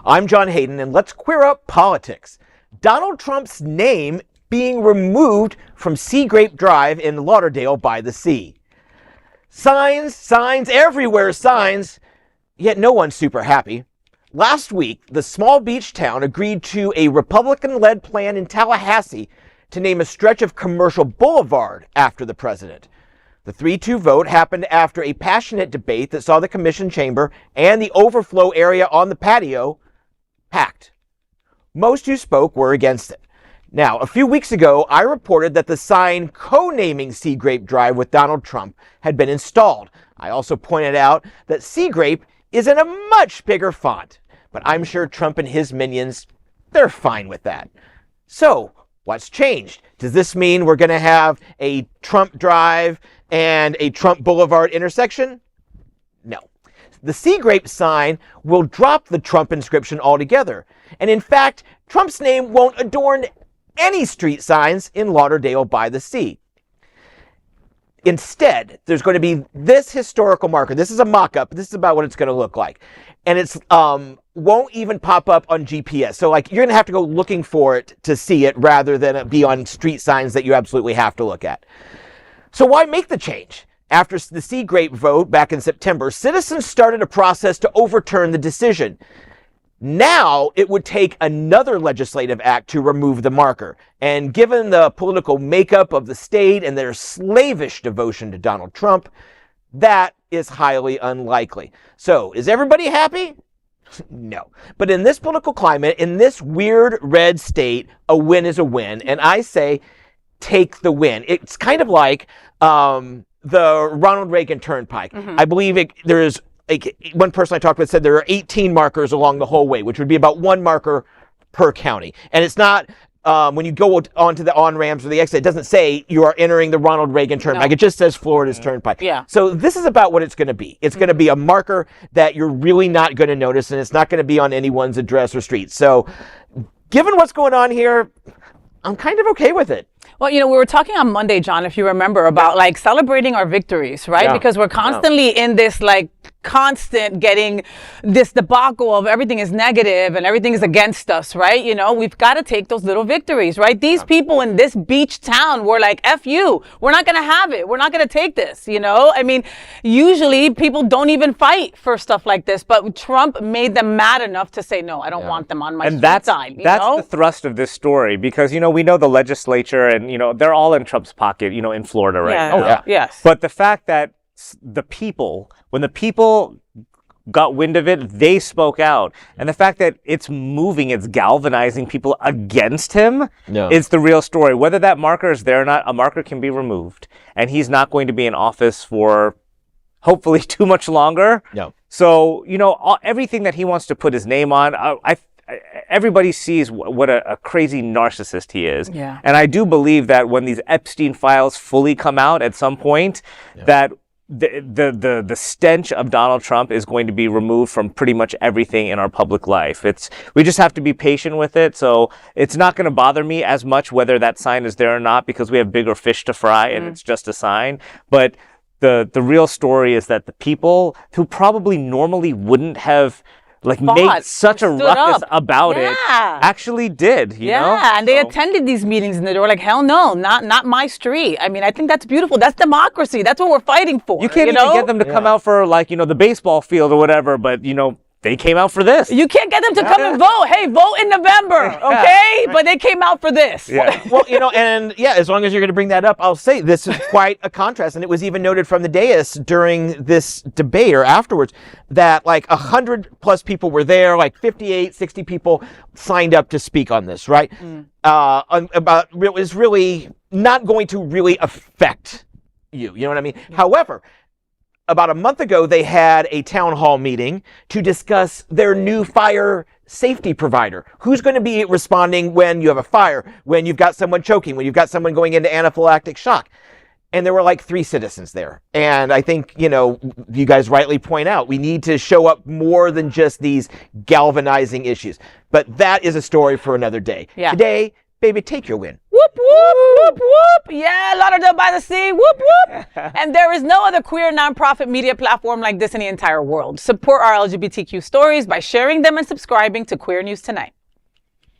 I'm John Hayden, and let's queer up politics. Donald Trump's name being removed from Sea Grape Drive in Lauderdale by the sea. Signs, everywhere signs, yet no one's super happy. Last week, the small beach town agreed to a Republican-led plan in Tallahassee to name a stretch of commercial boulevard after the president. The 3-2 vote happened after a passionate debate that saw the commission chamber and the overflow area on the patio packed. Most who spoke were against it. Now, a few weeks ago, I reported that the sign co-naming Sea Grape Drive with Donald Trump had been installed. I also pointed out that Sea Grape is in a much bigger font, but I'm sure Trump and his minions, they're fine with that. So, what's changed? Does this mean we're going to have a Trump Drive and a Trump Boulevard intersection? No. The Sea Grape sign will drop the Trump inscription altogether. And in fact, Trump's name won't adorn any street signs in Lauderdale by the sea. Instead, there's going to be this historical marker. This is a mock-up. This is about what it's going to look like. And it's won't even pop up on GPS. So like you're going to have to go looking for it to see it rather than it be on street signs that you absolutely have to look at. So why make the change? After the Sea Grape vote back in September, citizens started a process to overturn the decision. Now it would take another legislative act to remove the marker. And given the political makeup of the state and their slavish devotion to Donald Trump, that is highly unlikely. So is everybody happy? No. But in this political climate, in this weird red state, a win is a win. And I say, take the win. It's kind of like the Ronald Reagan Turnpike. I believe there's one person I talked with said there are 18 markers along the whole way, which would be about one marker per county. And it's not when you go onto the on-ramps or the exit, it doesn't say you are entering the Ronald Reagan Turnpike. No. It just says Florida's Turnpike. Yeah. So this is about what it's going to be. It's going to be a marker that you're really not going to notice, and it's not going to be on anyone's address or street. So given what's going on here, I'm kind of okay with it. Well, you know, we were talking on Monday, John, if you remember, about like celebrating our victories, right? Because we're constantly in this like constant getting this debacle of everything is negative and everything is against us, right? You know, we've got to take those little victories, right? These people in this beach town were like, F you, we're not going to have it. We're not going to take this, you know? I mean, usually people don't even fight for stuff like this, but Trump made them mad enough to say, no, I don't want them on my street sign. That's the thrust of this story because, you know, we know the legislature and, you know, they're all in Trump's pocket, you know, in Florida right now. Oh, yeah. Yes. But the fact that the people, when the people got wind of it, they spoke out. And the fact that it's moving, it's galvanizing people against him is the real story. Whether that marker is there or not, a marker can be removed. And he's not going to be in office for hopefully too much longer. No. So, you know, everything that he wants to put his name on, everybody sees what a crazy narcissist he is. Yeah. And I do believe that when these Epstein files fully come out at some point, that the stench of Donald Trump is going to be removed from pretty much everything in our public life. We just have to be patient with it. So it's not going to bother me as much whether that sign is there or not because we have bigger fish to fry and it's just a sign. But the real story is that the people who probably normally wouldn't have made such a ruckus about it actually did, you know? And they attended these meetings and they were like, hell no, not my street. I mean, I think that's beautiful. That's democracy. That's what we're fighting for. You can't even get them to come out for the baseball field or whatever, but, you know, they came out for this. You can't get them to come and vote. Hey, vote in November, okay? But they came out for this. Yeah. Well, you know, and as long as you're going to bring that up, I'll say this is quite a contrast. And it was even noted from the dais during this debate or afterwards that like 100+ people were there, like 58, 60 people signed up to speak on this, right? About it was really not going to really affect you. You know what I mean? However, about a month ago, they had a town hall meeting to discuss their new fire safety provider. Who's going to be responding when you have a fire, when you've got someone choking, when you've got someone going into anaphylactic shock? And there were like 3 citizens there. And I think, you know, you guys rightly point out, we need to show up more than just these galvanizing issues. But that is a story for another day. Yeah. Today, baby, take your win. Whoop, whoop, whoop, whoop. Yeah, Lauderdale by the Sea. Whoop, whoop. And there is no other queer nonprofit media platform like this in the entire world. Support our LGBTQ stories by sharing them and subscribing to Queer News Tonight.